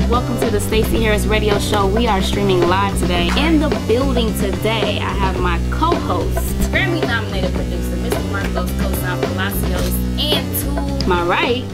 Welcome to the Staci Harris Radio Show. We are streaming live today. In the building today, I have my co-host, Grammy-nominated producer, Mr. Marcos Co-Sound Palacios, and to my right,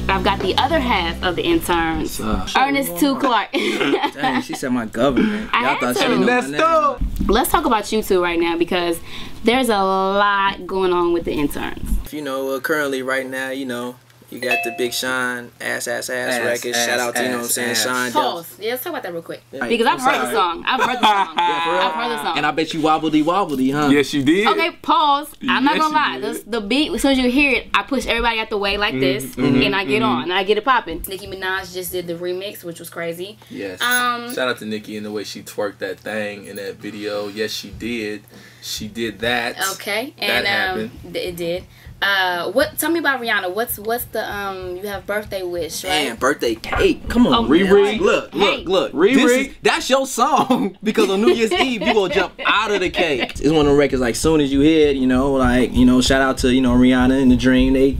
I've got the other half of the interns, Ernest 2 Clark. Dang, she said my government. Y'all thought she knew my name. Let's talk about you two right now because there's a lot going on with the interns. You know, currently right now, you know, you got the Big Sean ass record. Shout out to, you know what I'm saying, Sean. Pause. Yeah, let's talk about that real quick. Because I've heard the song. I've heard the song. And I bet you wobbly, huh? Yes, you did. Okay, pause. I'm not gonna lie. The beat, as soon as you hear it, I push everybody out the way like this, and I get on, and I get it popping. Nicki Minaj just did the remix, which was crazy. Yes. Shout out to Nicki and the way she twerked that thing in that video. Yes, she did. She did that. Okay, and happened. It did. Tell me about Rihanna. What's the you have birthday wish, right? Man, birthday cake. Come on, Riri. Look. Riri. That's your song because on New Year's Eve you gonna jump out of the cake. It's one of the records like soon as you hear it, you know, like, you know, shout out to, you know, Rihanna and The Dream. They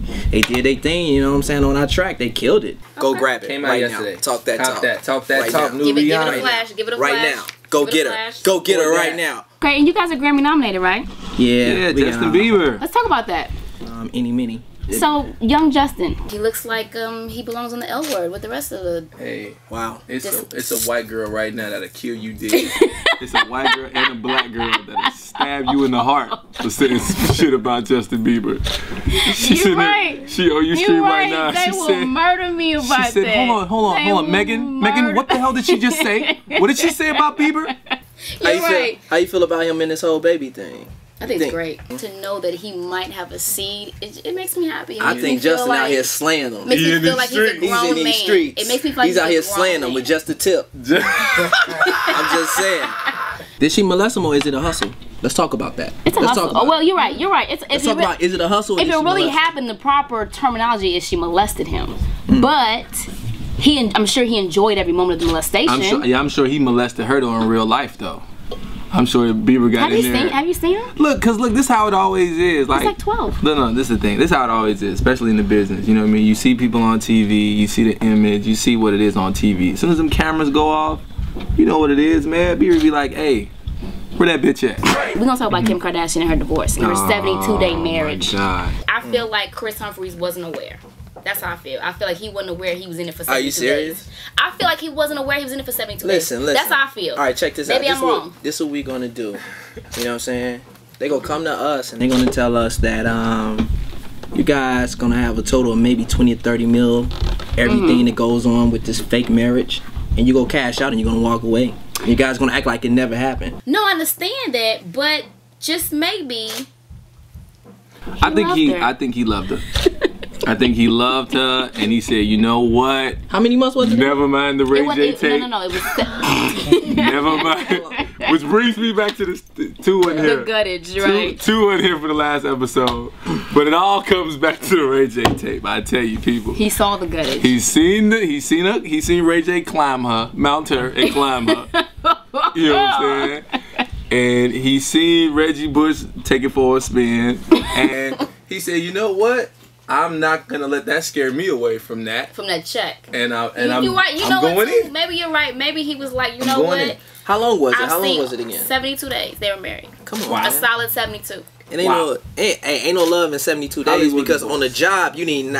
did their thing, you know what I'm saying, on our track. They killed it. Okay. Go grab it. Came out yesterday. Now. Talk that talk. Right now. New Rihanna. Give it a flash. Give it a flash. Right now. Go get her. Go get her right now. Okay, and you guys are Grammy nominated, right? Yeah, Justin Bieber. Let's talk about that. Any mini. So, young Justin, he looks like he belongs on the L word with the rest of the... Hey, wow. It's a white girl right now that'll kill you dead. It's a white girl and a black girl that'll stab you in the heart for saying some shit about Justin Bieber. You're right. You stream right now. They will murder me about that. She said, hold on, Megan, what the hell did she just say? What did she say about Bieber? How you feel about him in this whole baby thing? I think it's great to know that he might have a seed. It makes me happy. I think Justin out here slaying them. Makes me feel like he's a grown man. It makes me feel like he's out here slaying them with just the tip. I'm just saying. Did she molest him or is it a hustle? Let's talk about that. It's a hustle. Oh, well, you're right. Let's talk about, is it a hustle? If it really happened, the proper terminology is she molested him. But I'm sure he enjoyed every moment of the molestation. I'm sure he molested her though in real life though. I'm sure Bieber got in there. Have you seen him? Look, this is how it always is. He's like 12. No, this is the thing. This is how it always is, especially in the business. You know what I mean? You see people on TV, you see the image, you see what it is on TV. As soon as them cameras go off, you know what it is, man. Bieber be like, hey, where that bitch at? We're gonna talk about Kim Kardashian and her divorce and her 72-day marriage. My God. I feel like Chris Humphries wasn't aware. That's how I feel. I feel like he wasn't aware he was in it for 72 days. Are you serious? I feel like he wasn't aware he was in it for 72 days. Listen. That's how I feel. All right, check this out. Maybe I'm wrong. This is what we gonna do. You know what I'm saying? They gonna come to us and they gonna tell us that you guys gonna have a total of maybe 20 or 30 mil, everything that goes on with this fake marriage, and you go cash out and you're gonna walk away. And you guys gonna act like it never happened. No, I understand that, but just maybe. I think he loved her. I think he loved her, and he said, "You know what? How many months was it? Never mind the Ray J tape. No, it was. Never mind. Which brings me back to the two in here. The guttage, right? Two in here for the last episode, but it all comes back to the Ray J tape. I tell you, people. He saw the guttage. He's seen Ray J mount her, and climb her. You know what I'm saying? And he seen Reggie Bush take it for a spin, and he said, "You know what? I'm not gonna let that scare me away from that." From that check. And I'm right. You know going what? In. Maybe you're right. Maybe he was like, you know what? In. How long was it? How long was it again? 72 days. They were married. Come on. A solid 72. And ain't no love in 72 days because on the job you need you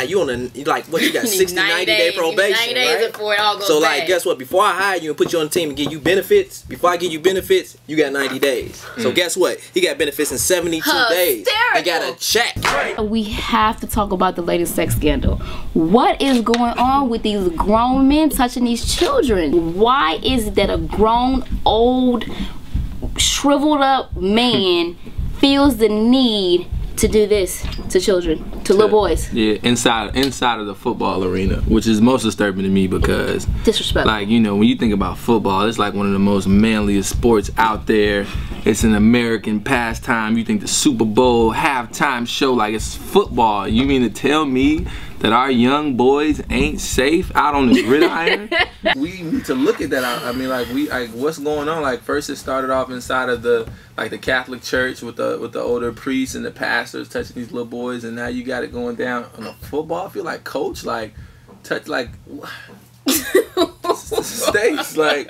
got 60, 90-day probation, 90 days right? before it all goes so bad. like guess what? Before I hire you and put you on the team and give you benefits, before I give you benefits, you got 90 days. So guess what? He got benefits in 72 days. I got a check. We have to talk about the latest sex scandal. What is going on with these grown men touching these children? Why is it that a grown, old, shriveled up man feels the need to do this to children, to little boys? Yeah, inside of the football arena, which is most disturbing to me because disrespect. Like, you know, when you think about football, it's like one of the most manliest sports out there. It's an American pastime. You think the Super Bowl halftime show, like, it's football. You mean to tell me that our young boys ain't safe out on the gridiron? We need to look at that. I mean, like, what's going on? Like, first it started off inside of the Catholic Church with the older priests and the pastors touching these little boys, and now you got it going down on a football field. Like, coach, like, touch, like, this states. Like,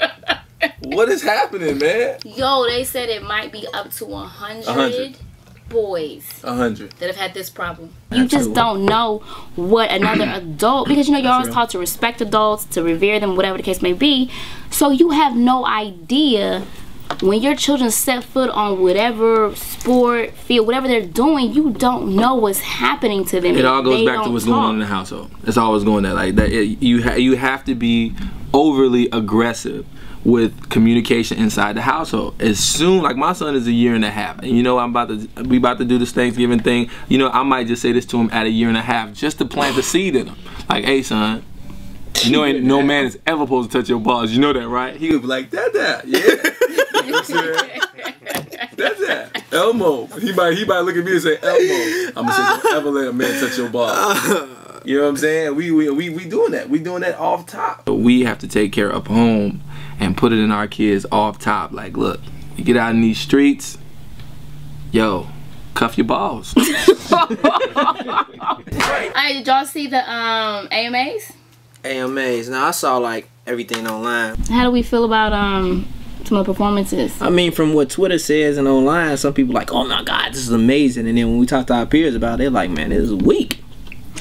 what is happening, man? Yo, they said it might be up to 100 100. boys 100 that have had this problem. You just don't know what another adult, because you know you're always taught to respect adults, to revere them, whatever the case may be. So you have no idea when your children set foot on whatever sport, field, whatever they're doing, you don't know what's happening to them. It all goes back to what's going on in the household. It's always going there like that. You have to be overly aggressive with communication inside the household. As soon, like my son is a year and a half, and you know we about to do this Thanksgiving thing. You know, I might just say this to him at a year and a half just to plant the seed in him. Like, hey son, you know ain't no man is ever supposed to touch your balls. You know that, right? He would be like, Dad, yeah. You know what I'm saying? That's that. Elmo. He might look at me and say, Elmo. I'm gonna say, don't ever let a man touch your balls. You know what I'm saying? We doing that. We doing that off top. We have to take care of home and put it in our kids off top. Like, look, you get out in these streets, yo, cuff your balls. Hey, did y'all see the AMAs? AMAs. Now I saw like everything online. How do we feel about some of the performances? I mean, from what Twitter says and online, some people like, oh my God, this is amazing. And then when we talk to our peers about it, they're like, man, this is weak.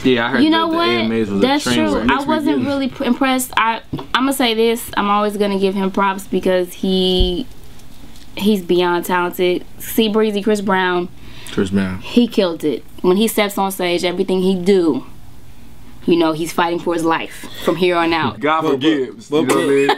Yeah, I heard you know that what? the AMAs was That's a train true. wreck. I wasn't really impressed. I'm gonna say this. I'm always gonna give him props because he's beyond talented. See Breezy, Chris Brown. He killed it. When he steps on stage, everything he do, you know, he's fighting for his life from here on out. God forgives. You know what I mean?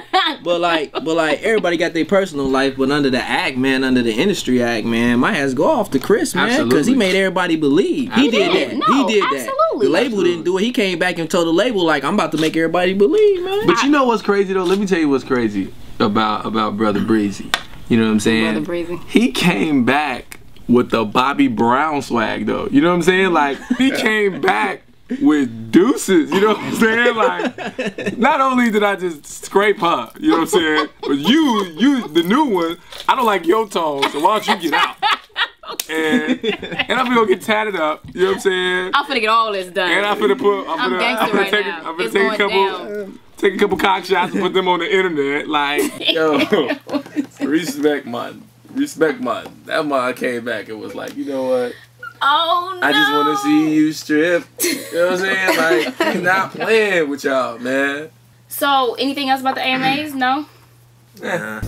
But like everybody got their personal life, but under the act, man, under the industry act, man, my ass go off to Chris, man, because he made everybody believe. He did that. No, he did that. The label didn't do it. He came back and told the label like, I'm about to make everybody believe, man. But you know what's crazy though? Let me tell you what's crazy about Brother Breezy. You know what I'm saying? Brother Breezy. He came back with the Bobby Brown swag though. You know what I'm saying? Like, he came back with deuces, you know what I'm saying? Like, not only did I just scrape her, you know what I'm saying? But you, the new one, I don't like your tone, so why don't you get out? And I'm gonna get tatted up, you know what I'm saying? I'm finna get all this done. And I'm gonna take a couple cock shots and put them on the internet. Like, yo, respect man. That man came back and was like, you know what? Oh no! I just want to see you strip. You know what I'm saying? Like, he's not playing with y'all, man. So, anything else about the AMAs? No? I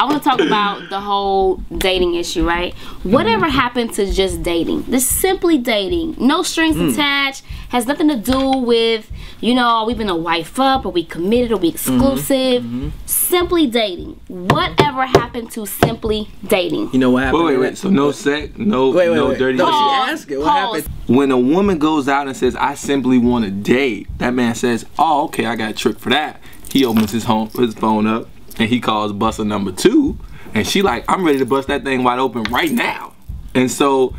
want to talk about the whole dating issue, right? Whatever happened to just dating? This simply dating. No strings attached. Has nothing to do with, you know, are we been a wife up? Are we committed? Are we exclusive? Simply dating. Whatever happened to simply dating? You know what happened? Wait. So no sex, no dirty. No, she asked it. What happened? When a woman goes out and says, I simply want to date, that man says, oh, okay, I got a trick for that. He opens his phone up and he calls buster number 2, and she like, I'm ready to bust that thing wide open right now. And so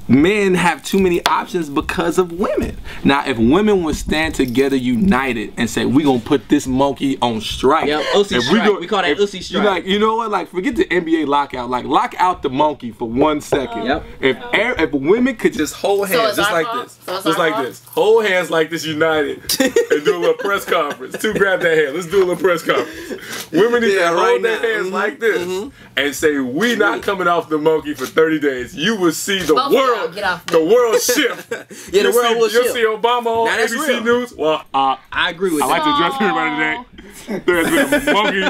men have too many options because of women. Now, if women would stand together united and say, we gonna put this monkey on strike. Yeah, Uzi strike. We call that Uzi strike. Like, you know what? Like, forget the NBA lockout. Like, lock out the monkey for 1 second. Yep. If women could just hold hands just like this. Just like this. Hold hands like this united and do a little press conference. 2, grab that hand. Let's do a little press conference. Women need to hold their hands like this and say, we not coming off the monkey for 30 days. You will see the world shift. Yeah, the world will shift. You'll see Obama on ABC News. Well, I agree with that. I like to address everybody today. There's been a monkey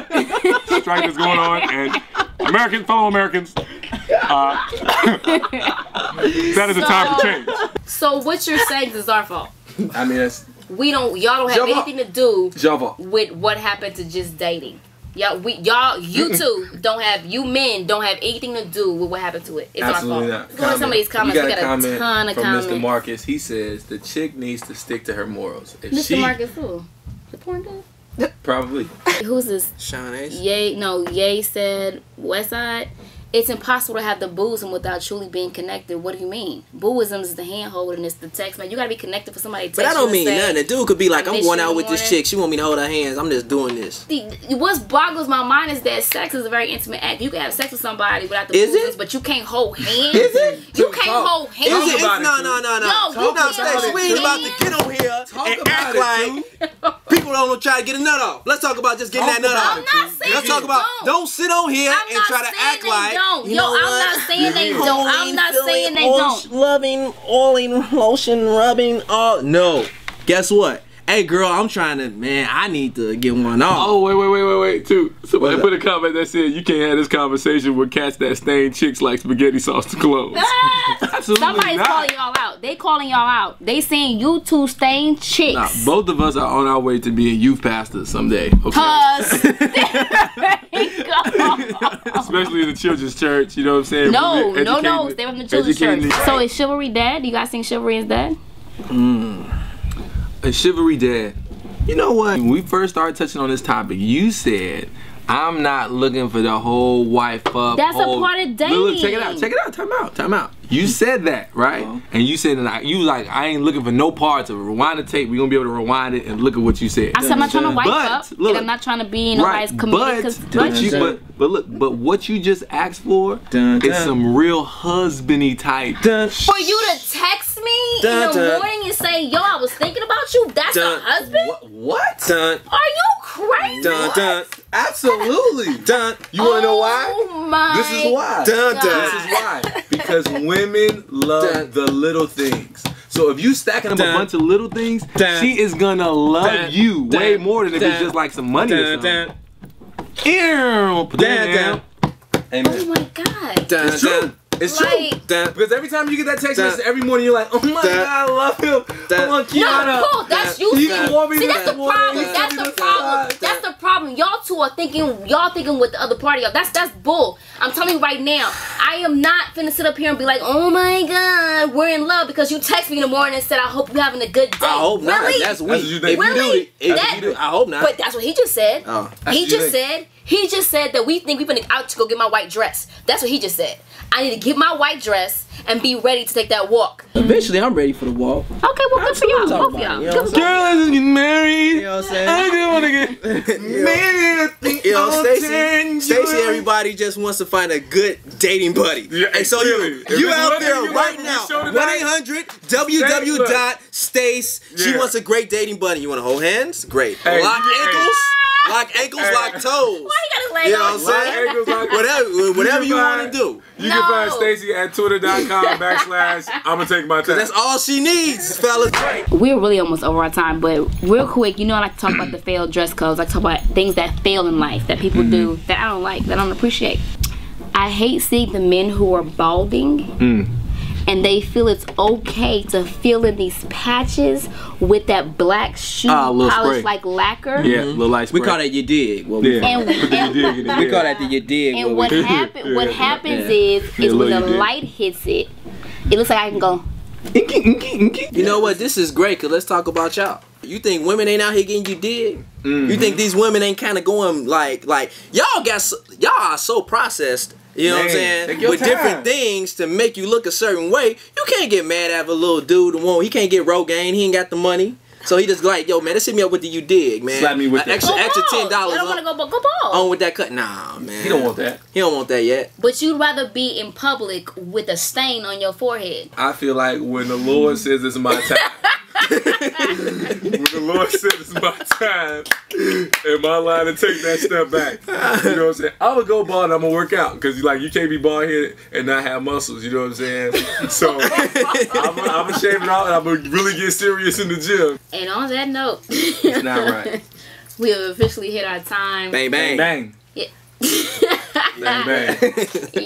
strike that's going on, and fellow Americans, that is a time for change. So what you're saying is our fault. I mean, y'all don't have anything to do with what happened to just dating. You two you men don't have anything to do with what happened to it. It's absolutely our fault. Go to some of these comments. We got a ton of comments. Mr. Marcus, he says the chick needs to stick to her morals. Mr. Marcus who? The porn dude? Probably. Who's this? Sean Ace? Ye said Westside. It's impossible to have the booism without truly being connected. What do you mean? Booism is the hand holding, it's the text, man. You gotta be connected for somebody to text. But I don't mean say, nothing. The dude could be like, I'm going out with this chick. She want me to hold her hands. I'm just doing this. What boggles my mind is that sex is a very intimate act. You can have sex with somebody without the booism, but you can't hold hands. Is it? You can't hold hands. Is it? No. No, We ain't about to get on here and act like People don't try to get a nut off. Let's talk about just getting that nut off. I'm not saying Let's talk about don't sit on here I'm and not try to saying act they like don't. you Yo, know I'm what? not saying they don't. I'm not saying they don't. Loving, oiling, lotion, rubbing, all no. Guess what? Hey girl, I'm trying to, man, I need to get one off. Oh, wait, too. Somebody put a comment that said you can't have this conversation with cats that stain chicks like spaghetti sauce to clothes. Absolutely Somebody's not. calling y'all out. They calling y'all out. They saying you two stain chicks. Nah, both of us are on our way to being youth pastors someday. Okay. Cause there you go. Especially in the children's church, you know what I'm saying? No, Educating- stay from the children's church. educating the- So is chivalry dead? You guys think chivalry is dead? A chivalry dad. You know what? When we first started touching on this topic, you said, I'm not looking for the whole wife up. That's a part of dating. Look, check it out. Time out. You said that, right? And you said that you was like, I ain't looking for no parts of it. Rewind the tape. We're gonna be able to rewind it and look at what you said. I said I'm not trying to wipe But, up, look, and I'm not trying to be in nobody's community. But what you just asked for is some real husbandy type. For you to text me in the morning and say, yo, I was thinking about you, that's a husband? What? Are you crazy? Absolutely. You wanna know why? Oh my This is why. God. This is why. Because women love the little things. So if you stacking up a bunch of little things, she is gonna love you way more than if it's just like some money or something. Put that down. Amen. Oh my God. It's true. It's true. Like- Because every time you get that text message every morning, you're like, oh my God, I love him. I want Kiana. No, cool. That's you He saying. warned me See, that's the this morning. problem. He That's sent me the this problem. side. That's the problem. Y'all two are thinking. Y'all thinking with the other party. That's bull. I'm telling you right now. I am not finna sit up here and be like, oh my God, we're in love because you text me in the morning and said, I hope you're having a good day. I hope not. Really? That's weak. That's what you think. Really? If you do, I hope not. But that's what he just said. Oh. He just said that we think we've been out to go get my white dress. That's what he just said. I need to get my white dress and be ready to take that walk. Eventually, I'm ready for the walk. Okay, well, good for y'all. Talk Both of about y'all. it, you know Good what for I'm y'all. Girl, let's get married. You know what I'm saying? I just want to get married. You know, Stacy, everybody just wants to find a good dating buddy. Yeah, and so clearly. If you it's out one there thing you right like now, from this show tonight, 1-800-www.stace. She Yeah. wants a great dating buddy. You want to hold hands? Great. Hey, Lock you- ankles? Lock ankles, lock toes. Why you gotta lay You know on what I'm saying? Ankles like- Whatever you can want to do. You No. can find Stacy at twitter.com/. I'm gonna take my time. That's all she needs, fellas. We're really almost over our time, but real quick, you know I like to talk about the failed dress codes. I talk about things that fail in life that people do that I don't like, that I don't appreciate. I hate seeing the men who are balding and they feel it's okay to fill in these patches with that black shoe little polish spray. like lacquer. Yeah, little light spray. We call that you dig. Well, Yeah. And You dig it, we call that the you dig. And what happens is when look, the you did. light hits it, it looks like I can go. You know what? This is great, because let's talk about y'all. You think women ain't out here getting you dig? You think these women ain't kind of going like y'all are so processed, you know what I'm Man, saying, take your with time. different things to make you look a certain way. You can't get mad at a little dude who won't. He can't get Rogaine. He ain't got the money. So he just like, yo, man, let's hit me up with the you dig, man. Slap me with that. extra Go $10 bald. I don't want to go bald. on with that cut. Nah, man. He don't want that. He don't want that yet. But you'd rather be in public with a stain on your forehead. I feel like when the Lord says it's my time, when the Lord says it's my time, in my line to take that step back, you know what I'm saying? I'm gonna go bald and I'm gonna work out, because you can't be bald headed and not have muscles, you know what I'm saying? So I'm gonna shave it off and I'm gonna really get serious in the gym. And on that note, It's not right. we have officially hit our time. Bang, bang. Bang. Yeah. Bang, bang.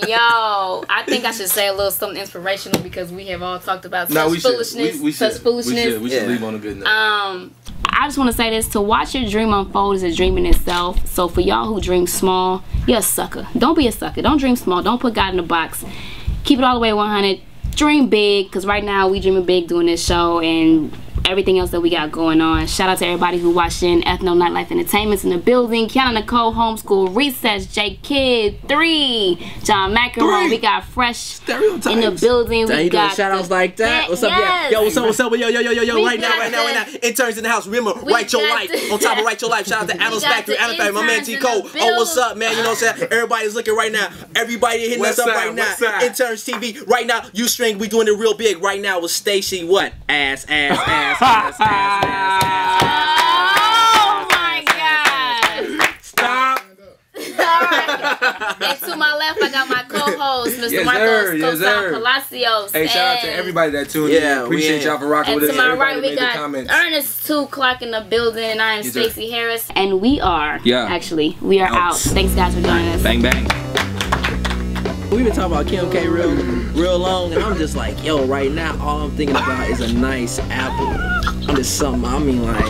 Yo, I think I should say a little something inspirational because we have all talked about No, such we should. foolishness. We such should. foolishness. We should Yeah. leave on a good note. I just want to say this: to watch your dream unfold is a dream in itself. So for y'all who dream small, you're a sucker. Don't be a sucker. Don't dream small. Don't put God in a box. Keep it all the way 100. Dream big, because right now we dreaming big doing this show and everything else that we got going on. Shout out to everybody who watched in. Ethno Nightlife Entertainment's in the building. Kiana Nicole, Homeschool, Recess, J Kid, 3, John McEnroe. We got Fresh Stereotypes. in the building. Dang, We you doing got shout outs like that? What's up, yes. Yo, what's up? Yo, We right now. got the- Interns in the house. Remember, We Write Your got Life. the- On top of Write Your Life. Shout out to Adam's got Factory. the Adam's Factory. My man interns T in Cole. the Oh, what's building. up, man? You know what I'm saying? Everybody's looking right now. Everybody hitting us up right now. Interns TV. Right now, Ustream. We doing it real big right now with Staci. What? Ass. Oh, And to my left, I got my co-host, Mr. Yes, Marcos sir. Yes, Costa sir. Palacios. Hey, shout out to everybody that tuned in. Yeah, Appreciate y'all for rocking And with to us. my Everybody right, we made the got comments. Ernest 2 O'clock in the building, and I am Yes, sir. Staci Harris. And we are, Yeah. we are Out. out. Thanks, guys, for joining us. Bang, bang. We've been talking about Kim K real long, and I'm just like, yo, right now, all I'm thinking about is a nice apple. I'm just something. I mean, like,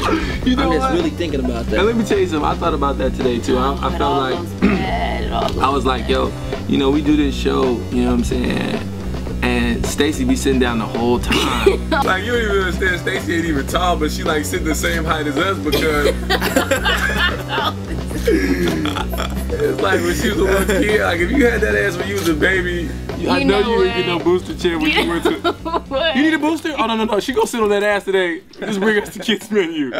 You know I'm just what? really thinking about And that. let me tell you something. I thought about that today too. I It felt all like goes bad. It all goes I was like, yo, you know, we do this show. You know what I'm saying? And Staci be sitting down the whole time. Like, you don't even understand. Staci ain't even tall, but she like sitting the same height as us because it's like when she was a little kid. Like, if you had that ass when you was a baby, I know know you didn't get no what? booster chair when you went to. What? You need a booster? Oh no. She gonna sit on that ass today. Just bring us the kids menu.